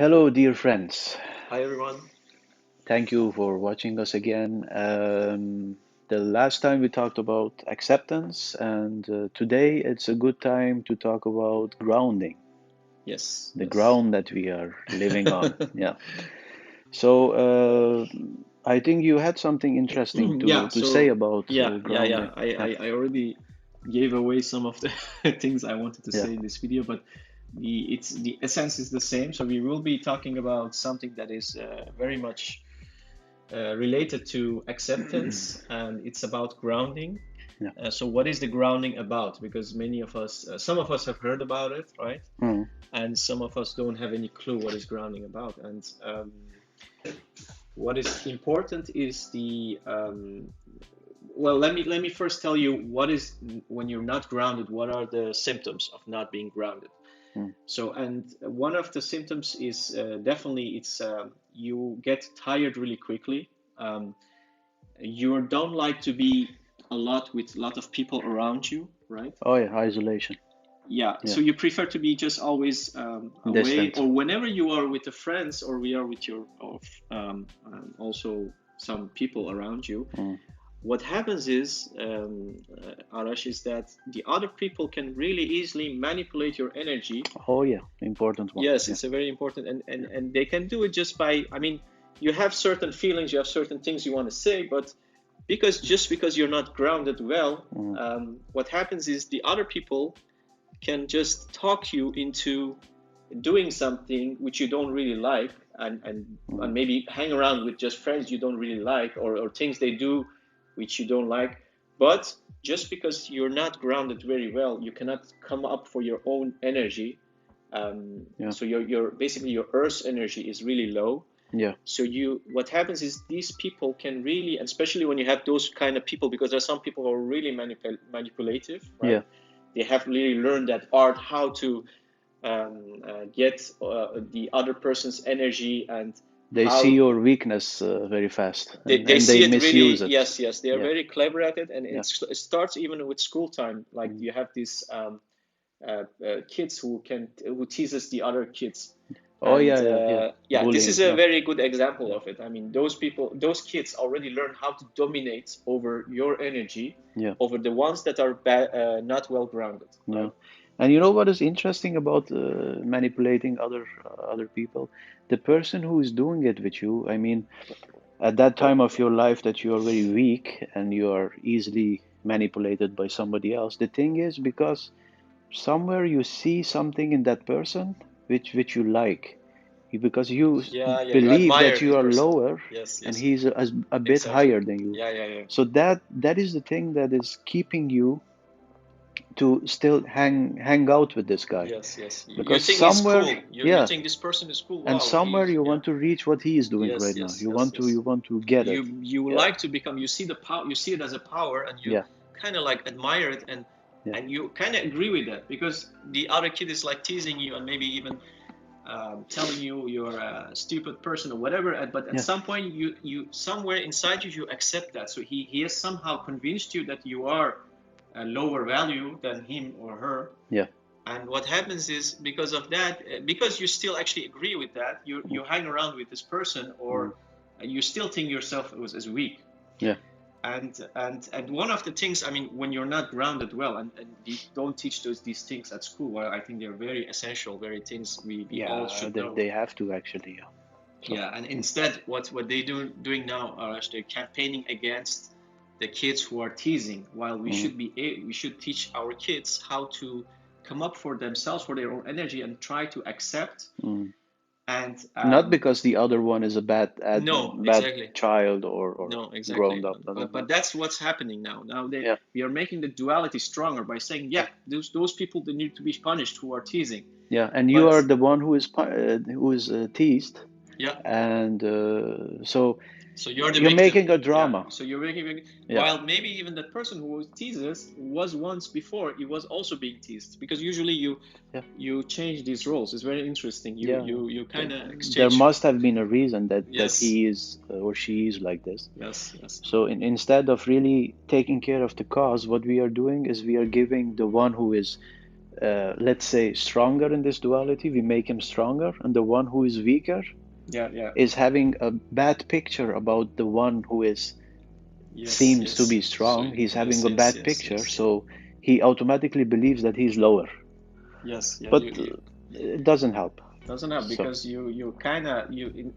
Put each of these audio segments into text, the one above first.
Hello, dear friends. Hi everyone. Thank you for watching us again. The last time we talked about acceptance, and today it's a good time to talk about grounding, Yes, the yes. ground that we are living on. Yeah. So I think you had something interesting Yeah, to say so about yeah. grounding. I, Yeah. I, I already gave away some of the things I wanted to Yeah. say in this video, but the essence is the same. So we will be talking about something that is very much related to acceptance, and it's about grounding. Yeah. So what is the grounding about? Because many of us, some of us have heard about it, right? Mm. And some of us don't have any clue what is grounding about. And what is important is the well, let me first tell you what is when you're not grounded, what are the symptoms of not being grounded. Mm. So, and one of the symptoms is definitely it's you get tired really quickly. um, you don't like to be a lot with a lot of people around you, right? Oh yeah, isolation. Yeah, Yeah. so you prefer to be just always away, Distant. or whenever you are with the friends, or we are with your also some people around you. Mm. What happens is, Arash, is that the other people can really easily manipulate your energy. Oh yeah, important one. Yes, Yeah. it's a very important, Yeah. and they can do it just by, I mean, you have certain feelings, you have certain things you want to say, but because you're not grounded well, Mm. what happens is the other people can just talk you into doing something which you don't really like, and Mm. maybe hang around with just friends you don't really like, or things they do which you don't like. But just because you're not grounded very well, you cannot come up for your own energy. Yeah. So your basically your earth's energy is really low. Yeah. So what happens is these people can really, and especially when you have those kind of people, because there are some people who are really manipulative, right? Yeah. They have really learned that art, how to get the other person's energy, and They see how your weakness very fast, they and they see it really. misuse it. Yes, they are Yeah, very clever at it, and yeah. it starts even with school time. Like Mm. you have these kids who teases the other kids. Oh And yeah, yeah, yeah. yeah, this is Bullying. a Yeah, very good example yeah, of it. I mean, those people, those kids already learn how to dominate over your energy, yeah, over the ones that are not well grounded, yeah. right? And you know what is interesting about manipulating other people? The person who is doing it with you. I mean, at that time of your life that you are very weak and you are easily manipulated by somebody else. The thing is because somewhere you see something in that person which you like. Because you Yeah, you believe admire that you this are person. lower Yes, and yes, he's a bit exactly. higher than you. Yeah. So that is the thing that is keeping you to still hang out with this guy. Yes. You Because think he's somewhere, cool. You yeah, think this person is cool. and Wow, somewhere he's you yeah. want to reach what he is doing Yes, right now. yes, yes, yes. You want to get it. You Yeah, like to become. You see the power. You see it as a power, and you yeah, kind of like admire it, yeah, and you kind of agree with that, because the other kid is like teasing you and maybe even telling you you're a stupid person or whatever. But at yeah, some point, you somewhere inside you accept that. So he has somehow convinced you that you are a lower value than him or her. yeah, And what happens is, because of that, because you still actually agree with that, mm, you hang around with this person, mm, or you still think yourself as weak. yeah, And one of the things, I mean, when you're not grounded well, and you don't teach these things at school, well, I think they're very essential, very things we all yeah. should know. They have to actually. Yeah. So Yeah, and mm, instead, what they doing now are actually campaigning against the kids who are teasing, while mm, we should teach our kids how to come up for themselves, for their own energy, and try to accept. mm. And Not because the other one is a no, bad exactly. child or No, grown exactly. up. No, no, But no. that's what's happening now. Now Yeah, we are making the duality stronger by saying, yeah, yeah, those people, they need to be punished who are teasing. yeah. And you But are the one who is teased, yeah, and so so you're the you're victim. making a Yeah. drama. So you're making, Yeah, while maybe even that person who teases was once before, he was also being teased, because usually yeah, you change these roles. It's very interesting. yeah. You kind of There exchange. must have been a reason that Yes, he is or she is like this. yes. So instead of really taking care of the cause, what we are doing is we are giving the one who is let's say, stronger in this duality, we make him stronger, and the one who is weaker Yeah, yeah. is having a bad picture about the one who is Yes, seems to yes. be So strong. He's having yes, a yes, bad yes, picture, yes. so he automatically believes that he's lower, Yes, yeah. but You it doesn't help. doesn't have, So because you kind of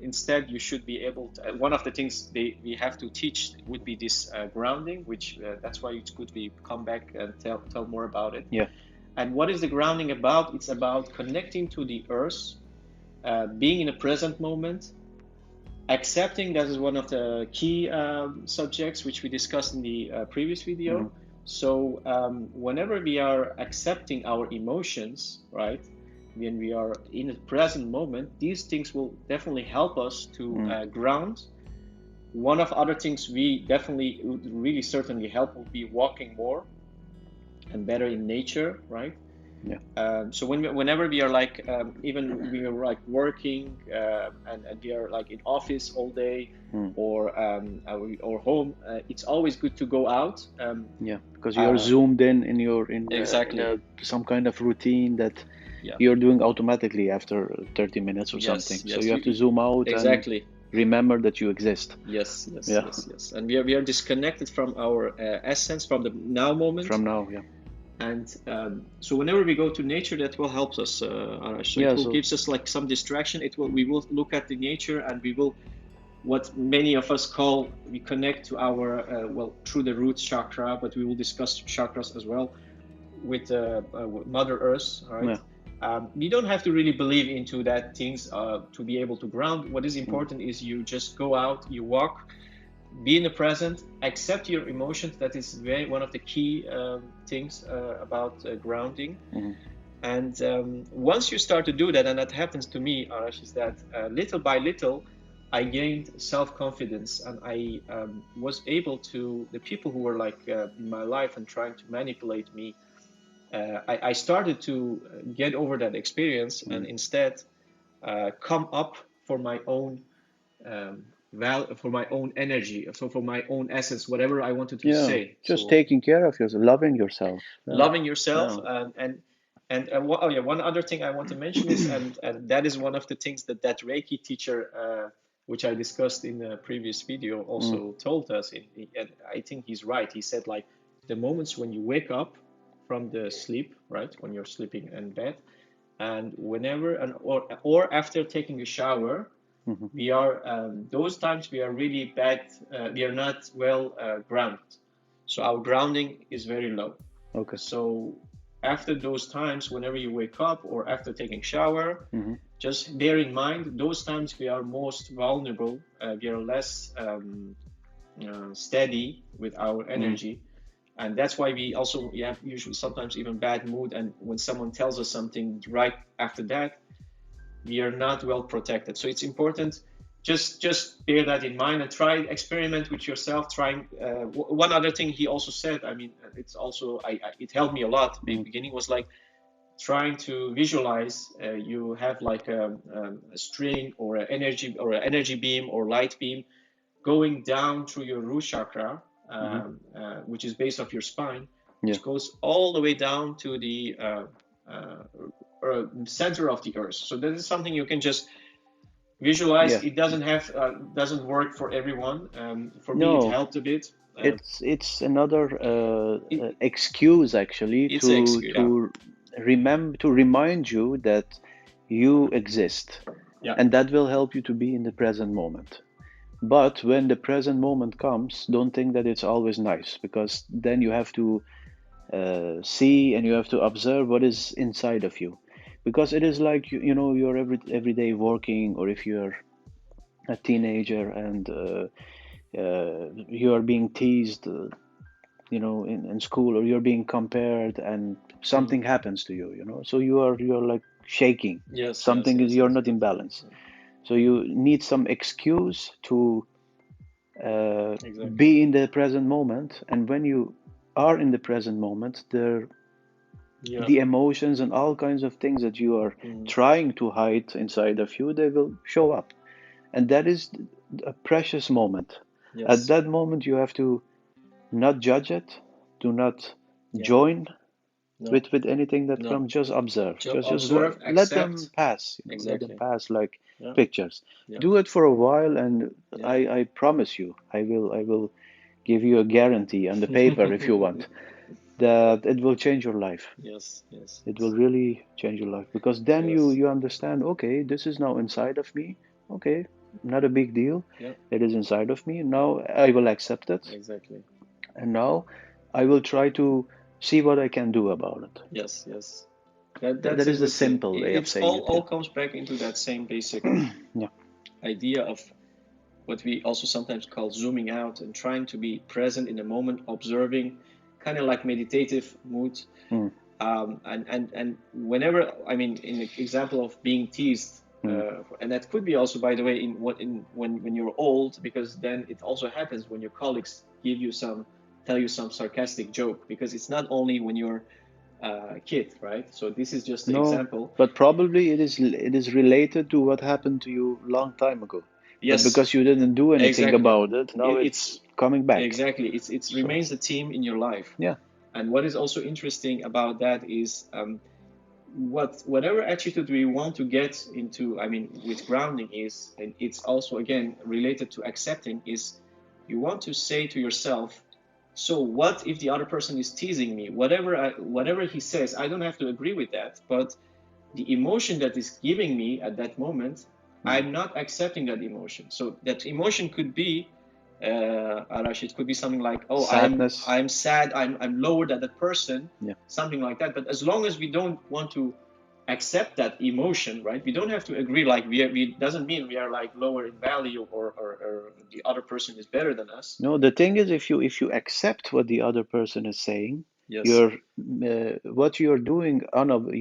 instead you should be able to, one of the things we have to teach would be this grounding, which that's why it's good we come back and tell more about it. yeah. And what is the grounding about? It's about connecting to the earth, being in a present moment, accepting. That is one of the key subjects which we discussed in the previous Hmm. video. So whenever we are accepting our emotions, right, when we are in the present moment, these things will definitely help us to Mm. ground. One of other things we definitely would really certainly help would be walking more and better in nature, right? Yeah. So whenever we are like, even we are like working, and we are like in office all day, Mm. or home, it's always good to go out. Yeah, because you're Uh, zoomed in your in exactly. a some kind of routine that Yeah. you're doing automatically after 30 minutes or Yes. something. So Yes. you have to You zoom out and exactly. remember that you exist. Yes. Yes. Yeah, Yes. Yes. And we are disconnected from our essence, from the now moment. from now. Yeah, And so whenever we go to nature, that will help us, Arash. So it yeah. will So gives us like some distraction. It will We will look at the nature, and we will, what many of us call, we connect to our well, through the root chakra, but we will discuss chakras as well with Mother Earth, right? yeah, You don't have to really believe into that things to be able to ground. What is mm, important is you just go out, you walk, be in the present, accept your emotions. That is very one of the key things about grounding. mm, And once you start to do that, and that happens to me, Arash, is that little by little, I gained self-confidence, and I was able to, the people who were like in my life and trying to manipulate me, I started to get over that experience, and mm. instead come up for my own for my own energy, so for my own essence, whatever I wanted to Yeah. say. Just So taking care of yourself, loving yourself. Yeah, loving yourself, yeah. oh yeah, one other thing I want to mention is, and that is one of the things that Reiki teacher, which I discussed in the previous video, Mm, also told us. And I think he's right. He said like the moments when you wake up from the sleep, right, when you're sleeping in bed, and whenever, and or after taking a shower, mhm. we are those times we are really bad. We are not well grounded, so our grounding is very low. Okay. So after those times, whenever you wake up or after taking shower, Hmm. just bear in mind those times we are most vulnerable. We are less steady with our Mm, energy, and that's why we have usually sometimes even bad mood. And when someone tells us something right after that, we are not well protected. So it's important. Just bear that in mind and try experiment with yourself. Trying one other thing he also said. I mean, it's also it helped me a lot. The mm, beginning was like trying to visualize. You have like a string or an energy beam or light beam going down through your root chakra, hmm. which is base of your spine, Yeah, which goes all the way down to the center of the earth. So that is something you can just visualize. yeah. It doesn't work for everyone. For me, it No, helped a bit. it's another It, excuse actually it's a excuse. Yeah, to remind you that you exist, yeah, and that will help you to be in the present moment. But when the present moment comes, don't think that it's always nice, because then you have to see and you have to observe what is inside of you, because it is like you're every day working, or if you're a teenager and you are being teased, in school, or you're being compared, and mm. something happens to you, so you're like shaking. Yes, yes, Something is, yes, you're yes. not in balance, so you need some excuse to uh, Exactly. be in the present moment. And when you are in the present moment, Yeah. the emotions and all kinds of things that you are Mm. trying to hide inside of you, they will show up. And that is a precious moment. At Yes. that moment, you have to not judge it, do not Yeah. join, No, with anything that no. comes. Just observe. Just Observe, let them accept. pass. Let them Exactly. pass like Yeah, pictures. yeah, Do it for a while, and yeah. I promise you, I will give you a guarantee on the paper if you want that it will change your life. Yes, yes, It will yes, really change your life because then you yes. you understand, okay, this is now inside of me. Okay, not a big deal. Yeah, It is inside of me. Now I will accept it, exactly. and now I will try to see what I can do about it. Yes, yes. That's That a is the good thing. simple way of It's saying it. all comes back into that same basic Yeah. idea of what we also sometimes call zooming out and trying to be present in the moment, observing, kind of like meditative mood. Mm, And whenever, I mean, in the example of being teased, mm. and that could be also, by the way, in what in when you're old, because then it also happens when your colleagues tell you some sarcastic joke, because it's not only when you're a kid, right? So this is just the No, example. but probably it is related to what happened to you long time ago. But Yes, because you didn't do anything exactly. about it, now It's it's coming back. exactly it So remains a theme in your life. yeah. And what is also interesting about that is whatever attitude we want to get into, I mean, with grounding is, and it's also again related to accepting, is you want to say to yourself, so what if the other person is teasing me? Whatever he says, I don't have to agree with that, but the emotion that is giving me at that moment, Mm. I'm not accepting that emotion. So that emotion could be, Arash, it could be something like, oh, Sadness. I'm sad, I'm lower than that person, Yeah. something like that. But as long as we don't want to accept that emotion, right? We don't have to agree. Like we doesn't mean we are like lower in value, or the other person is better than us. No, the thing is, if you accept what the other person is saying, Yes. you're what you're doing,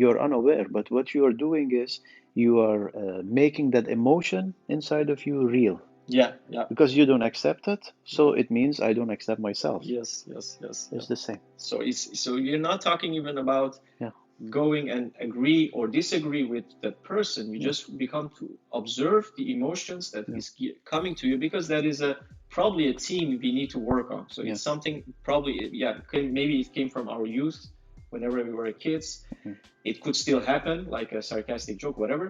you're unaware, but what you're doing is you are making that emotion inside of you real Yeah. Yeah. because you don't accept it. So Yeah. it means I don't accept myself. Yes. Yes. Yes. Yeah. It's the same. So you're not talking even about Yeah, going and agree or disagree with that person. You yeah, just become to observe the emotions that yeah, is coming to you, because that is a probably a theme we need to work on. So yeah. it's something probably, yeah, maybe it came from our youth, whenever we were kids. Mm, It could still happen, like a sarcastic joke, whatever.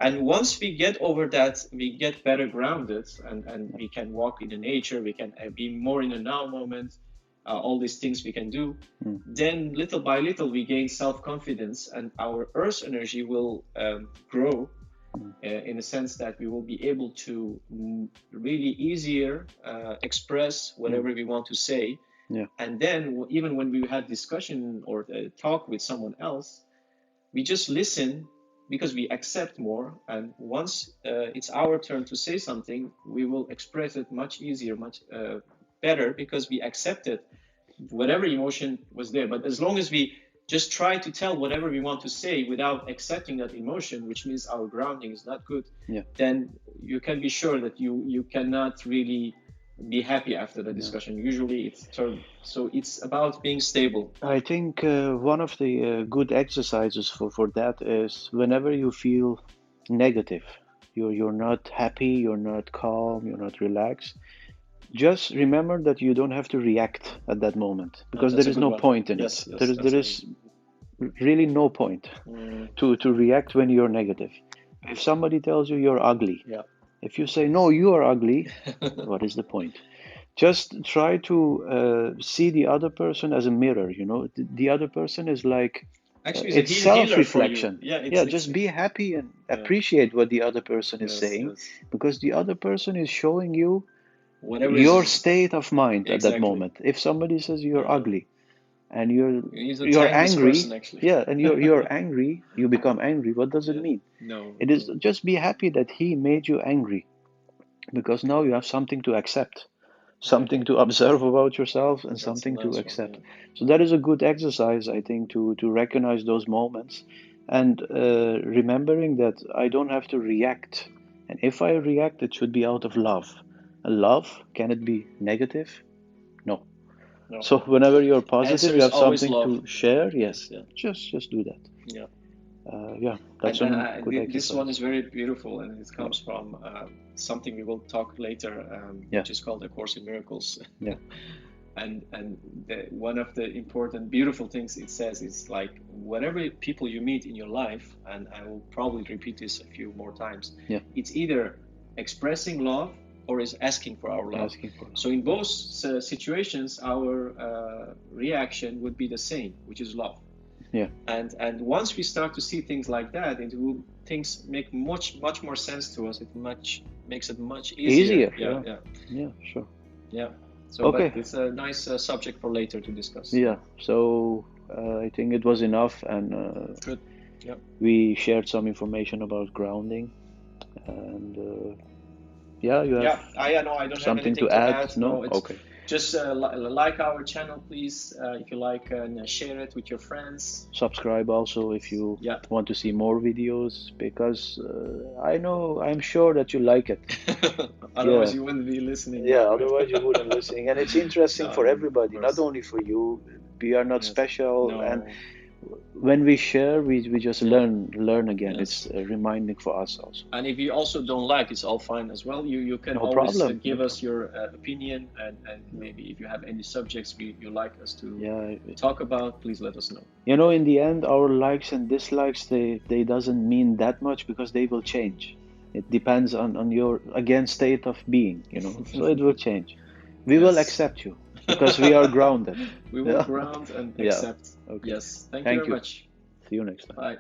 And once we get over that, we get better grounded, and we can walk in the nature, we can be more in the now moment, all these things we can do. mm, Then little by little, we gain self confidence, and our earth energy will grow, mm. in the sense that we will be able to really easier express Mm. whatever we want to say. Yeah, And then even when we had discussion or talk with someone else, we just listen, because we accept more. And once it's our turn to say something, we will express it much easier, much better, because we accepted whatever emotion was there. But as long as we just try to tell whatever we want to say without accepting that emotion, which means our grounding is not good, yeah, then you can be sure that you cannot really be happy after the yeah. discussion. Usually it's turned. So it's about being stable. I think one of the good exercises for that is whenever you feel negative, you're not happy, you're not calm, you're not relaxed. Just remember that you don't have to react at that moment because That's there a is good no one. point in it. Yes, There yes, is that's there a is really no point mm, to react when you're negative. If somebody tells you you're ugly, yeah. if you say no, you are ugly, what is the point? Just try to see the other person as a mirror. The other person is like Actually, it's a it's healer for you. self-reflection. Yeah, Yeah, it's just be happy and yeah, appreciate what the other person is yes, saying yes. because the other person is showing you Whatever your is state of mind at that exactly. moment. If somebody says you're Yeah, ugly and you're you need to you're thank this person angry, actually. yeah, and you're angry, you become angry. What does it Yeah, mean? no, It is no. just be happy that he made you angry because now you have something to accept, something Exactly. to observe about yourself, and That's a something to nice one. accept. Yeah. So that is a good exercise, I think, to recognize those moments and remembering that I don't have to react. And if I react, it should be out of love. And love, can it be negative? No. No. So whenever you're positive, Answer you is have always something love. to share. Yes. Yes, Yeah. just do that. Yeah. Yeah, that's And a good this one is exercise. very beautiful, and it Yeah, comes from something we will talk later, yeah, which is called A Course in Miracles. yeah. and one of the important, beautiful things it says is like whatever people you meet in your life, and I will probably repeat this a few more times, Yeah. it's either expressing love or is asking for our love. Asking for love. So in both situations, our reaction would be the same, which is love. Yeah. And once we start to see things like that, things make much more sense to us. It makes it much easier. Yeah. Yeah. Yeah, sure. Yeah. So, Okay. but it's a nice subject for later to discuss. Yeah. So I think it was enough, and Good. Yeah. we shared some information about grounding, and yeah, you have I know I don't have something anything to to add? add. No? No, it's Okay. just like our channel, please. If you like, and share it with your friends. Subscribe also if you Yeah. want to see more videos, because I'm sure that you like it. Otherwise, Yeah. you wouldn't be listening. Yeah, Yeah. otherwise you wouldn't listening. And it's interesting No, for of everybody, not course. only for you. We are not Yes. special, and No. when we share, we just Yeah. learn again. It's Yes. reminding for us also. And if you also don't like, it's all fine as well. You can No always problem. No give us problem. your opinion, and No. maybe if you have any subjects you like us to Yeah, talk about, please let us know. in the end, our likes and dislikes, they doesn't mean that much, because they will change. It depends on your, again, state of being, so it will change. We will Yes. accept you because we are grounded. We will Yeah. ground and Yeah. accept. Okay. Yes. Thank you Thank very you. much. See you next time. Bye.